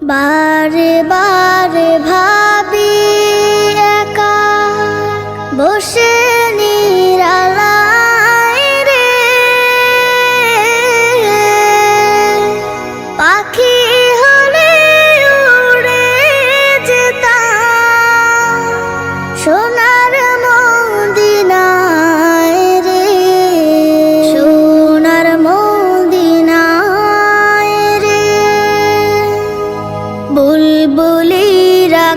বারে বারে ভাবি একা বসে নিরালায় রে, পাখি হলে উড়ে যেতাম সোনার মদিনায় রে, সোনার মদিনায় রে। বুলবুলিরা